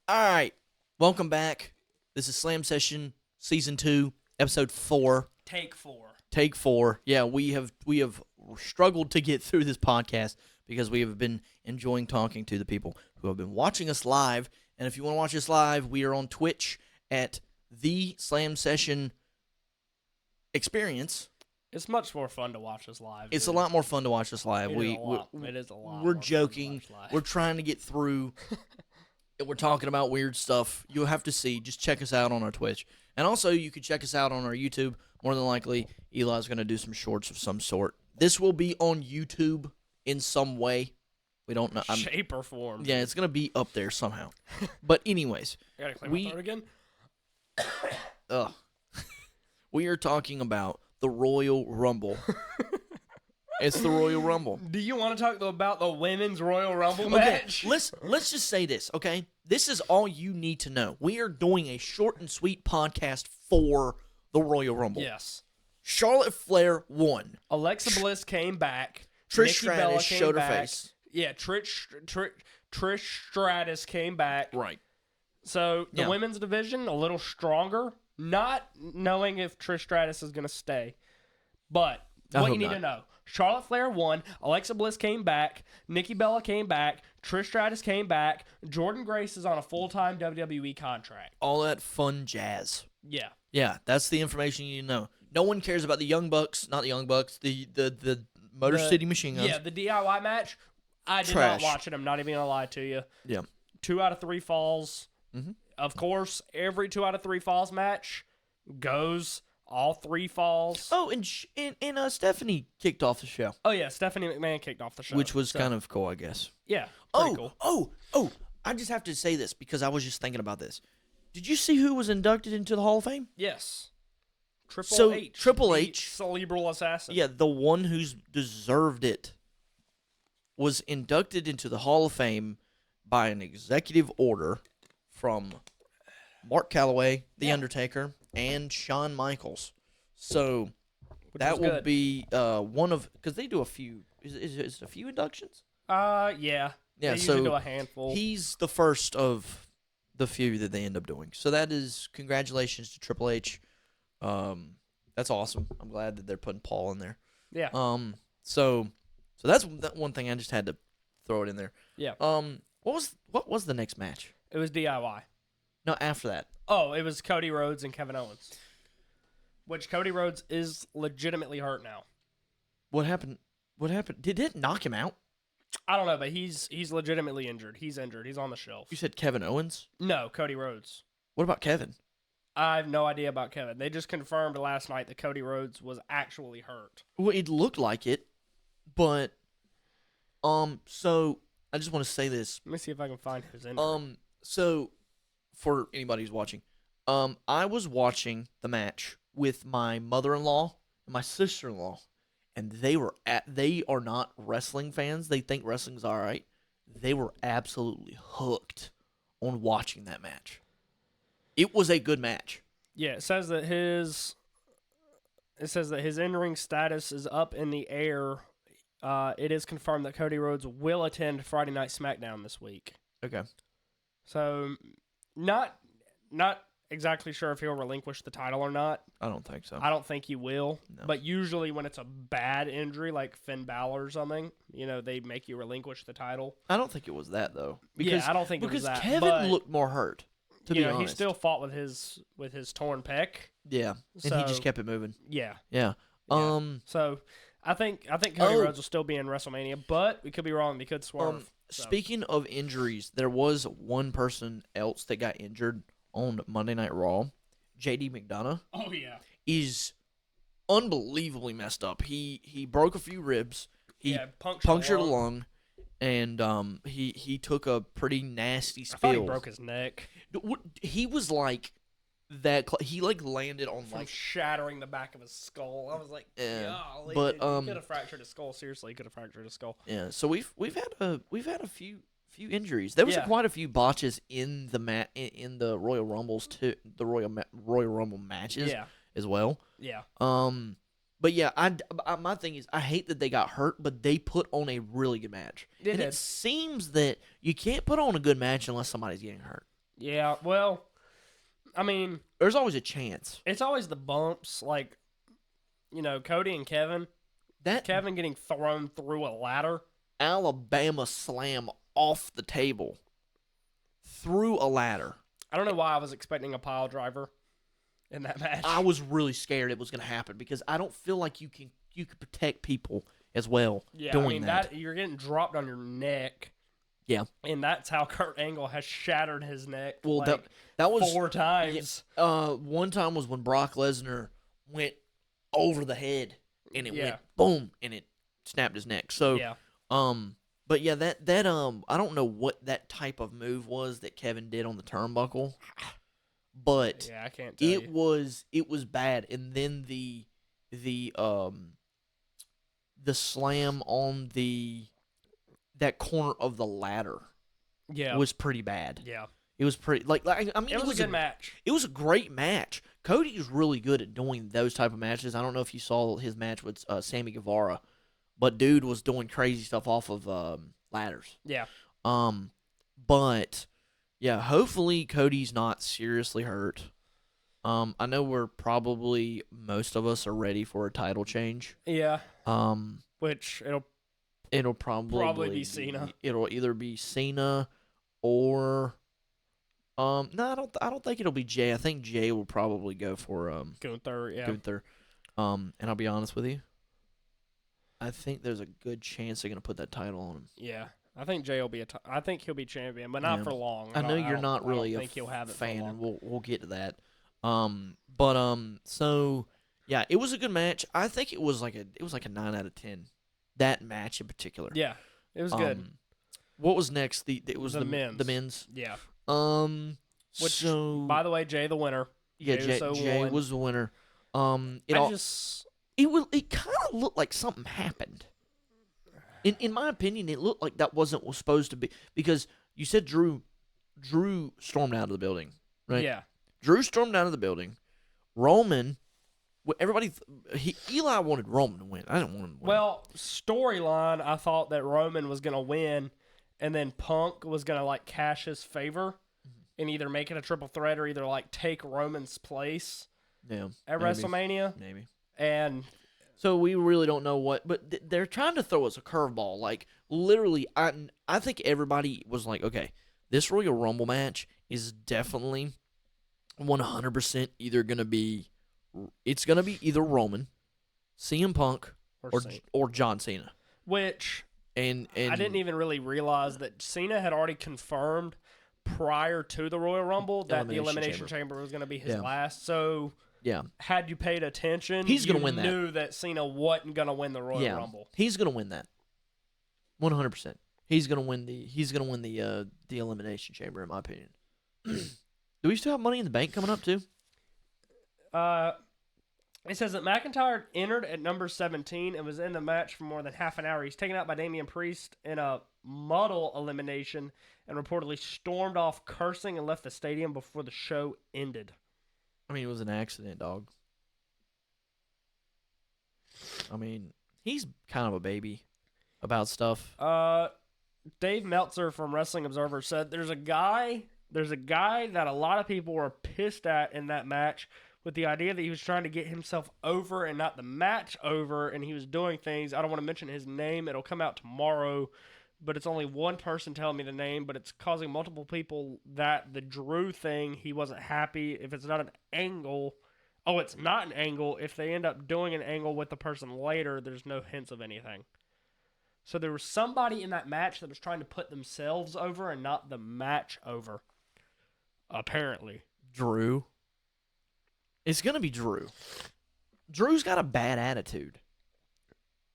All right, welcome back. This is Slam Session Season 2, Episode 4. Take 4. Take 4. Yeah, we have struggled to get through this podcast because we have been enjoying talking to the people who have been watching us live. And if you want to watch us live, we are on Twitch at the Slam Session Experience. It's much more fun to watch us live. It's a lot more fun to watch us live. It is a lot We're more fun to joking. watch live. We're trying to get through. We're talking about weird stuff. You'll have to see. Just check us out on our Twitch. And also, you can check us out on our YouTube. More than likely, Eli's going to do some shorts of some sort. This will be on YouTube in some way. We don't know. Shape or form. Yeah, it's going to be up there somehow. But anyways, I gotta clear my throat again. we are talking about the Royal Rumble. It's the Royal Rumble. Do you want to talk about the Women's Royal Rumble Okay, match? let's just say this, okay? This is all you need to know. We are doing a short and sweet podcast for the Royal Rumble. Yes. Charlotte Flair won. Alexa Bliss came back. Trish Nikki Bella Stratus came showed her back. face. Yeah, Trish Stratus came back. Right. So the Yeah. women's division a little stronger. Not knowing if Trish Stratus is going to stay, but I what hope you need not. to know: Charlotte Flair won. Alexa Bliss came back. Nikki Bella came back. Trish Stratus came back. Jordan Grace is on a full-time WWE contract. All that fun jazz. Yeah. Yeah, that's the information you need to know. No one cares about the Young Bucks, not the Young Bucks, the Motor City Machine Guns. Yeah, the DIY match. I did Trash. not watch it. I'm not even gonna lie to you. Yeah. 2 out of 3 falls. Mm-hmm. Of course, every 2 out of 3 falls match goes all 3 falls. Oh, and Stephanie kicked off the show, Oh yeah, Stephanie McMahon kicked off the show, which was kind of cool, I guess. yeah, pretty cool. Oh! I just have to say this because I was just thinking about this. Did you see who was inducted into the Hall of Fame? Yes, Triple So, H, Triple the H- cerebral assassin. Yeah, the one who's deserved it was inducted into the Hall of Fame by an executive order from Mark Calloway, The Yeah. Undertaker, and Shawn Michaels. So Which that was will good. be one of, because they do a few. Is it a few inductions? Yeah, Yeah, They usually so do a handful. he's the first of the few that they end up doing. So that is congratulations to Triple H. That's awesome. I'm glad that they're putting Paul in there. Yeah, So that's that one thing I just had to throw it in there. yeah. What was the next match? It was DIY. No, after that. Oh, it was Cody Rhodes and Kevin Owens, which Cody Rhodes is legitimately hurt now. What happened? What happened? Did it knock him out? I don't know, but he's legitimately injured. He's injured. He's on the shelf. You said Kevin Owens. No, Cody Rhodes. What about Kevin? I have no idea about Kevin. They just confirmed last night that Cody Rhodes was actually hurt. Well, it looked like it, but so I just want to say this. Let me see if I can find his injury. So for anybody who's watching, I was watching the match with my mother-in-law and my sister-in-law, and they are not wrestling fans. They think wrestling's all right. They were absolutely hooked on watching that match. It was a good match. Yeah, it says that his in-ring status is up in the air. It is confirmed that Cody Rhodes will attend Friday Night SmackDown this week. Okay. So, not exactly sure if he'll relinquish the title or not. I don't think so. I don't think he will. No. But usually when it's a bad injury like Finn Balor or something, they make you relinquish the title. I don't think it was that though. Yeah, I don't think it was because that, Kevin but, looked more hurt. To be honest, he still fought with his torn pec. yeah, and he just so- kept it moving. Yeah. Yeah. Yeah. So I think Cody Rhodes will still be in WrestleMania, but we could be wrong. He could swerve. So. Speaking of injuries, there was one person else that got injured on Monday Night Raw. JD McDonough Oh yeah. is unbelievably messed up. He broke a few ribs. He punctured a lung, and he took a pretty nasty I thought he spill. broke his neck He was like that. He like landed on from like shattering the back of his skull. I was like, Yeah, golly, but, dude, he could have fractured his skull. Seriously, he could have fractured his skull. yeah. So we've had a few injuries. There was Yeah. quite a few botches in the in the Royal Rumbles too. The Royal Rumble matches Yeah. as well. Yeah. But yeah, my thing is I hate that they got hurt, but they put on a really good match. They And did. it seems that you can't put on a good match unless somebody's getting hurt. Yeah, well, I mean, There's always a chance. it's always the bumps, like, Cody and Kevin. That Kevin getting thrown through a ladder. Alabama slam off the table through a ladder. I don't know why I was expecting a pile driver in that match. I was really scared it was going to happen because I don't feel like you can protect people as well doing that. You're getting dropped on your neck. Yeah. And that's how Kurt Angle has shattered his neck. Well, like that was 4 times. one time was when Brock Lesnar went over the head and it Yeah. went boom and it snapped his neck. So Yeah. but yeah, that I don't know what that type of move was that Kevin did on the turnbuckle, but Yeah, I can't tell you. it was bad. And then the slam on that corner of the ladder Yeah. was pretty bad. Yeah. It was pretty I mean It was a good match. It was a great match. Cody's really good at doing those type of matches. I don't know if you saw his match with Sammy Guevara, but dude was doing crazy stuff off of ladders. Yeah. But yeah, hopefully Cody's not seriously hurt. I know most of us are ready for a title change. Yeah. Um, Which it'll probably be Cena. It'll either be Cena or no, I don't think it'll be Jay. I think Jay will probably go for Gunther. Yeah. Gunther. And I'll be honest with you, I think there's a good chance they're gonna put that title on him. Yeah. I think Jay will be I think he'll be champion, but not Yeah. for long. I know you're not really I think he'll have it fan, for and long. we'll get to that. So yeah, it was a good match. I think it was like a 9 out of 10. That match in particular. Yeah. It was good. What was next? It was The men's. The men's. Yeah. Which so By the way, Jay the winner. yeah, Jay won. was the winner. It kind of looked like something happened. In my opinion, it looked like that wasn't what was supposed to be because you said Drew stormed out of the building, right? Yeah. Drew stormed out of the building. Roman, Eli wanted Roman to win. I didn't want him to win. Well, storyline, I thought that Roman was going to win, and then Punk was going to, like, cash his favor and either make it a triple threat or either, like, take Roman's place yeah, at maybe. WrestleMania. Maybe. And So we really don't know what, but they're trying to throw us a curveball. Like, literally, I think everybody was like, okay, this Royal Rumble match is definitely 100% it's going to be either Roman, CM Punk, or John Cena. which And I didn't even really realize that Cena had already confirmed prior to the Royal Rumble that the Elimination Chamber was going to be his last. So yeah, had you paid attention, he's going to win that. You knew that Cena wasn't going to win the Royal Rumble. He's going to win that. 100%. He's going to win the Elimination Chamber in my opinion. Do we still have Money in the Bank coming up too? It says that McIntyre entered at number 17 and was in the match for more than half an hour. He's taken out by Damian Priest in a muddle elimination and reportedly stormed off cursing and left the stadium before the show ended. I mean, it was an accident, dog. I mean, he's kind of a baby about stuff. Dave Meltzer from Wrestling Observer said there's a guy that a lot of people were pissed at in that match with the idea that he was trying to get himself over and not the match over, and he was doing things. I don't want to mention his name. It'll come out tomorrow, but it's only one person telling me the name, but it's causing multiple people that the Drew thing, he wasn't happy. If it's not an angle, it's not an angle. If they end up doing an angle with the person later, there's no hints of anything. So there was somebody in that match that was trying to put themselves over and not the match over, apparently. Drew. It's going to be Drew. Drew's got a bad attitude.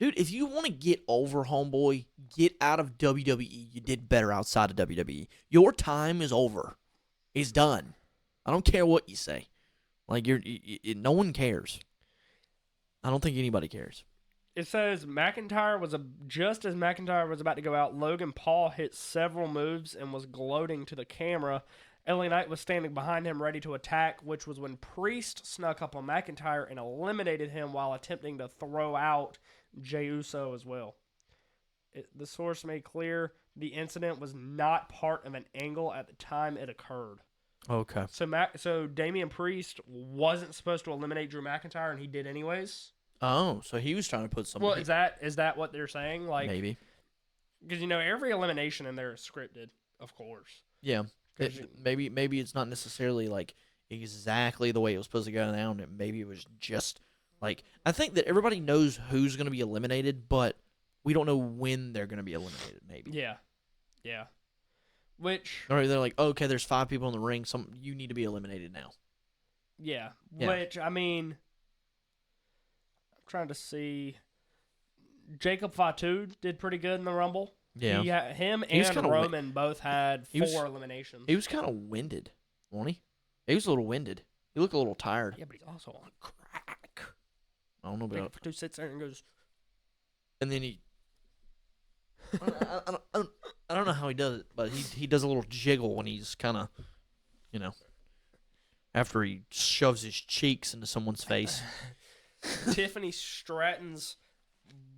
Dude, if you want to get over, homeboy, get out of WWE. You did better outside of WWE. Your time is over. It's done. I don't care what you say. Like, no one cares. I don't think anybody cares. It says just as McIntyre was about to go out, Logan Paul hit several moves and was gloating to the camera. LA Knight was standing behind him ready to attack, which was when Priest snuck up on McIntyre and eliminated him while attempting to throw out Jey Uso as well. The source made clear the incident was not part of an angle at the time it occurred. Okay. So Damian Priest wasn't supposed to eliminate Drew McIntyre, and he did anyways. Oh, so he was trying to put something. Well, is that what they're saying? Like, maybe. because every elimination in there is scripted, of course. Yeah. 'Cause Maybe it's not necessarily like exactly the way it was supposed to go down. And maybe it was just like I think that everybody knows who's going to be eliminated, but we don't know when they're going to be eliminated. Maybe. Yeah, yeah. Which Or they're like, okay, there's 5 people in the ring. You need to be eliminated now. yeah. Yeah. Which I mean, I'm trying to see. Jacob Fatu did pretty good in the Rumble. Yeah. Him He was and kinda Roman both had he was- 4 eliminations. He was kind of winded, wasn't he? He was a little winded. He looked a little tired. Yeah, but he's also on crack. I don't know Jacob about. Fatu sits there and goes, And then he. I don't know how he does it, but he does a little jiggle when he's kind of, after he shoves his cheeks into someone's face. Tiffany Stratton's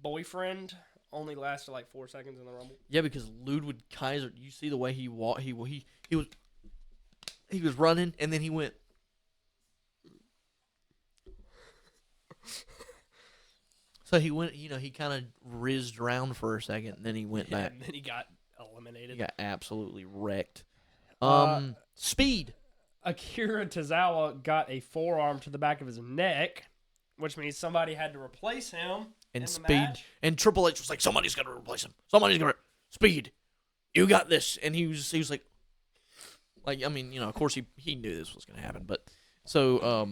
boyfriend only lasted like 4 seconds in the Rumble. Yeah, because Ludwig Kaiser, you see the way he walked. He was running, and then he went. So he went, he kind of rizzed around for a second, and then he went back. And then he got eliminated. He got absolutely wrecked. Uh, Speed. Akira Tozawa got a forearm to the back of his neck, which means somebody had to replace him. And in the Speed. match. And Triple H was like, somebody's got to replace him. Somebody's got to. Speed. You got this. And he was like, I mean, of course he knew this was going to happen. But so,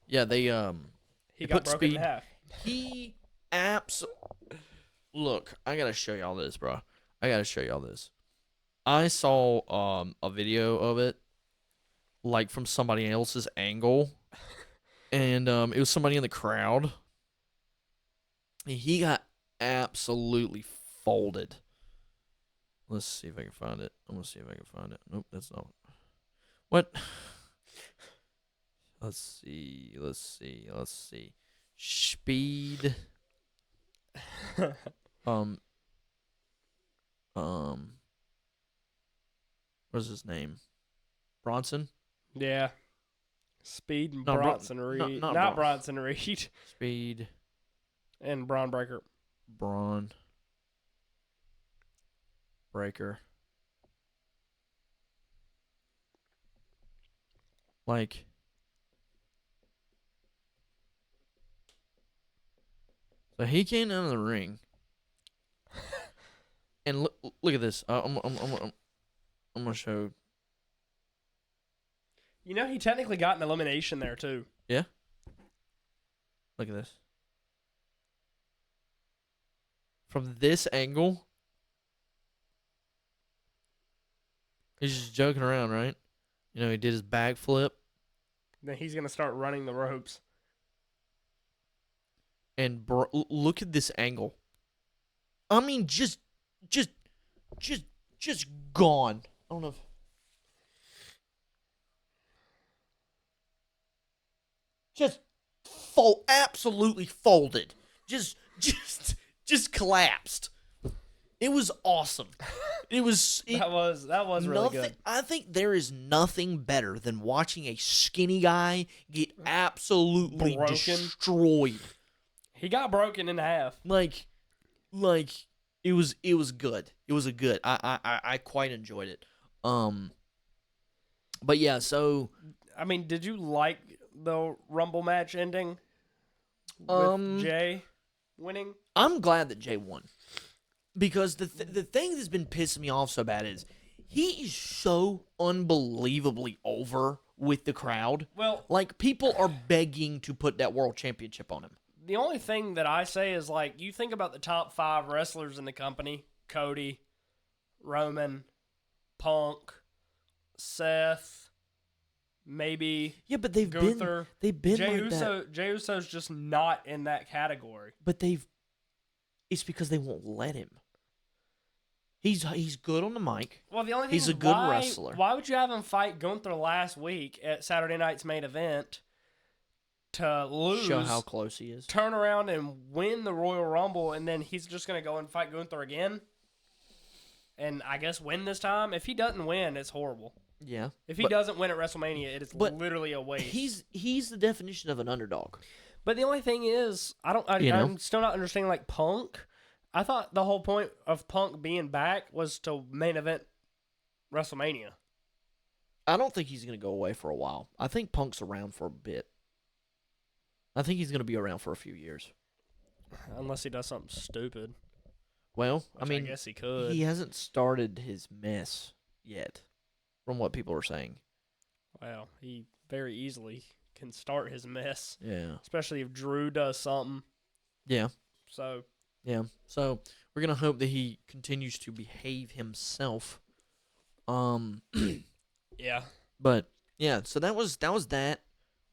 yeah, they, He put got broken Speed- in half. he look, I gotta show y'all this, bro. I saw a video of it, like from somebody else's angle, and it was somebody in the crowd. And he got absolutely folded. Let's see if I can find it. I'm gonna see if I can find it. Nope, that's not. What? Let's see. Speed. What's his name? Bronson? Yeah. Speed and No, Bronson Reed. not Not Bron- Bronson Reed. Speed. And Braun Breaker. Braun. Breaker. Like. So he came out of the ring. And look at this. I'm gonna show. He technically got an elimination there, too. Yeah. Look at this. From this angle, he's just joking around, right? He did his backflip, Then he's going to start running the ropes. and look at this angle. I mean, just gone. I don't know. Just absolutely folded. Just collapsed. It was awesome. That was really good. I think there is nothing better than watching a skinny guy get absolutely Broken. destroyed. He got broken in half. Like it was good. It was a good. I quite enjoyed it. But yeah, so I mean, did you like the Rumble match ending with Jay winning? I'm glad that Jay won. Because the thing that's been pissing me off so bad is he is so unbelievably over with the crowd. Well, Like, people are begging to put that world championship on him. the only thing that I say is, like, you think about the top 5 wrestlers in the company: Cody, Roman, Punk, Seth, maybe Yeah, but they've Gunther. been Jey like that. Uso's just not in that category. But it's because they won't let him. He's good on the mic. Well, the only thing He's is a good wrestler. Why would you have him fight Gunther last week at Saturday night's main event to lose, Show how close he is. turn around and win the Royal Rumble, and then he's just going to go and fight Gunther again, and I guess win this time. If he doesn't win, it's horrible. Yeah. If he But doesn't win at WrestleMania, it is but literally a waste. he's the definition of an underdog. But the only thing is, You know? I'm still not understanding, like, Punk. I thought the whole point of Punk being back was to main event WrestleMania. I don't think he's going to go away for a while. I think Punk's around for a bit. I think he's going to be around for a few years. Unless he does something stupid. Well, Which I mean, guess he could. he hasn't started his mess yet, from what people are saying. Wow, he very easily can start his mess, Yeah. especially if Drew does something. Yeah. So, Yeah. So we're going to hope that he continues to behave himself. yeah. But yeah, so that was that.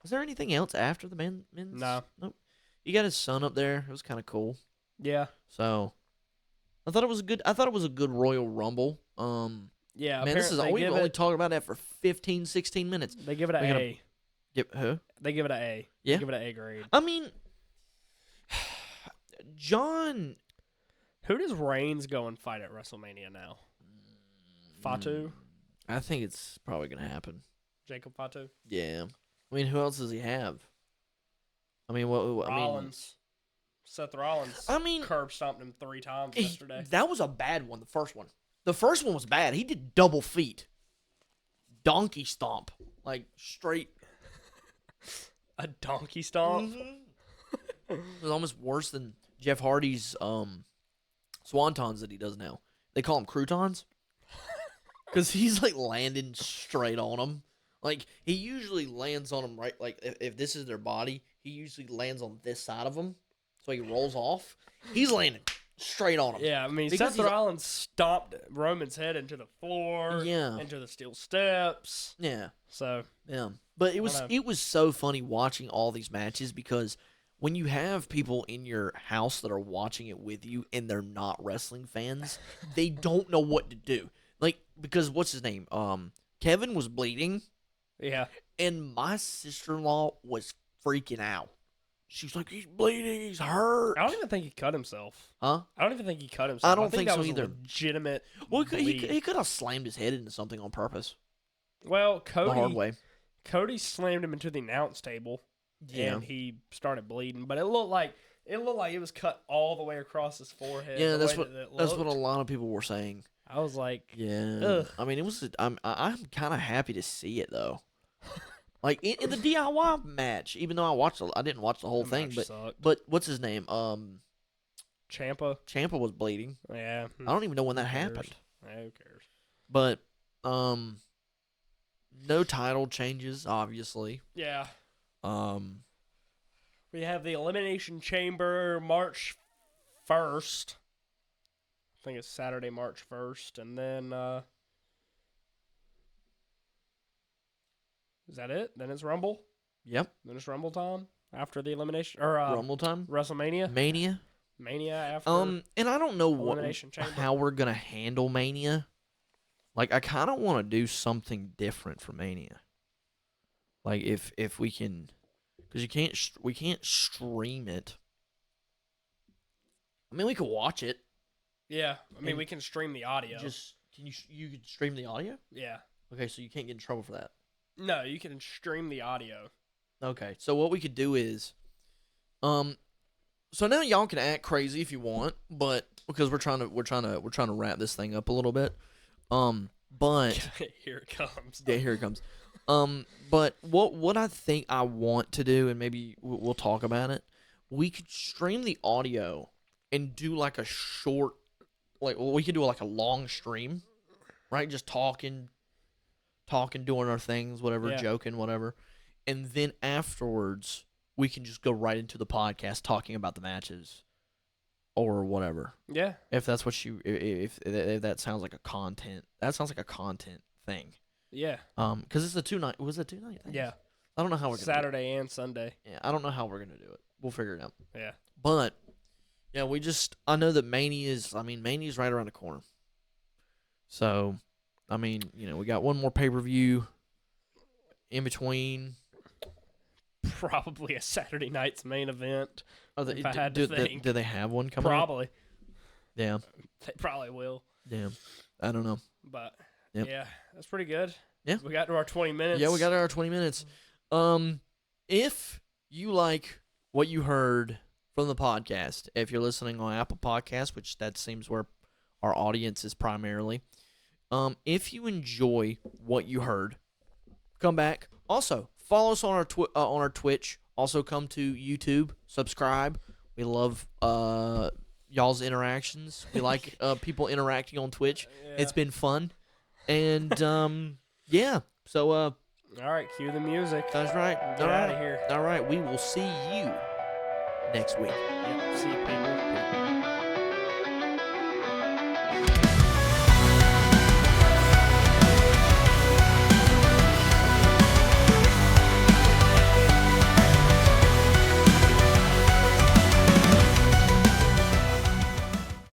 Was there anything else after the men's? No. Nope. He got his son up there. It was kind of cool. Yeah. So I thought it was a good Royal Rumble. Yeah. Man, this is apparently we've only talked about that for 15, 16 minutes. they give it an we're gonna- A. Yep. Huh? They give it an A. Yeah? They give it an A grade. I mean, John. Who does Reigns go and fight at WrestleMania now? Fatu? I think it's probably gonna happen. Jacob Fatu? Yeah. I mean, who else does he have? I mean, what? Rollins. Seth Rollins. I mean, curb stomped him 3 times he- yesterday. that was a bad one. The first one. The first one was bad. He did double feet, donkey stomp, like straight. A donkey stomp? It was almost worse than Jeff Hardy's swantons that he does now. They call them croutons because he's like landing straight on them. Like he usually lands on them right. Like if this is their body, he usually lands on this side of them, so he rolls off. He's landing straight on them. Yeah, I mean, Because Seth Rollins stomped Roman's head into the floor, Yeah. into the steel steps. Yeah. So, Yeah, but know. it was so funny watching all these matches because when you have people in your house that are watching it with you and they're not wrestling fans, they don't know what to do. Like because what's his name? Kevin was bleeding yeah. and my sister-in-law was freaking out. She's like, "He's bleeding. He's hurt." I don't even think he cut himself. Huh? I don't even think he cut himself. I don't think that so was a either. legitimate Well, bleed. he could have slammed his head into something on purpose. Well, The hard Cody way. slammed him into the announce table, Yeah. and he started bleeding. But it looked like it was cut all the way across his forehead. Yeah, the that's way what that it that's what a looked. lot of people were saying. I was like, Yeah. Ugh. I mean, it was. I'm kind of happy to see it though. Like in the DIY match, even though I didn't watch the whole that thing, match but sucked. what's his name? Ciampa. Ciampa was bleeding. Yeah. I don't even know when that Who cares? happened. Yeah, who cares? But no title changes, obviously. Yeah. Um, We have the Elimination Chamber March 1st. I think it's Saturday, March 1st. And then, is that it? Then it's Rumble? yep. Then it's Rumble time? After the Elimination, or Rumble time, WrestleMania? Mania. Mania after? And I don't know Elimination Chamber. how we're gonna handle Mania. Like, I kind of want to do something different for Mania. Like, if we can, because we can't stream it. I mean, we could watch it. Yeah. I mean, And we can stream the audio. You could stream the audio? yeah. Okay, so you can't get in trouble for that. No, you can stream the audio. Okay, so what we could do is, so now y'all can act crazy if you want, but because we're trying to wrap this thing up a little bit, but Here it comes. yeah, here it comes. But what I think I want to do, and maybe we'll talk about it, we could stream the audio and do like a short, we could do like a long stream, right? Just talking, doing our things, whatever, Yeah. joking, whatever. And then afterwards, we can just go right into the podcast talking about the matches or whatever. Yeah. If that's what if that sounds like that sounds like a content thing. Yeah. Because it's a 2-night, was it a 2-night thing? Yeah. I don't know how we're going to Saturday and Sunday. Yeah, I don't know how we're going to do it. We'll figure it out. Yeah. But, yeah, I know that Mania's right around the corner. So, I mean, we got one more pay-per-view in between. probably a Saturday night's main event. Oh, they, If I had to think. do they have one coming up? Probably. Yeah. They probably will. Yeah. I don't know. But Yep. yeah, that's pretty good. Yeah. We got to our 20 minutes. Yeah, we got our 20 minutes. If you like what you heard from the podcast, if you're listening on Apple Podcasts, which that seems where our audience is primarily, if you enjoy what you heard, come back. Also, follow us on our Twitch. Also, come to YouTube. Subscribe. We love y'all's interactions. We like people interacting on Twitch. Yeah. It's been fun, and yeah. So All right, cue the music. that's right. Get All out right. of here. All right. We will see you next week. Yep, see you, people.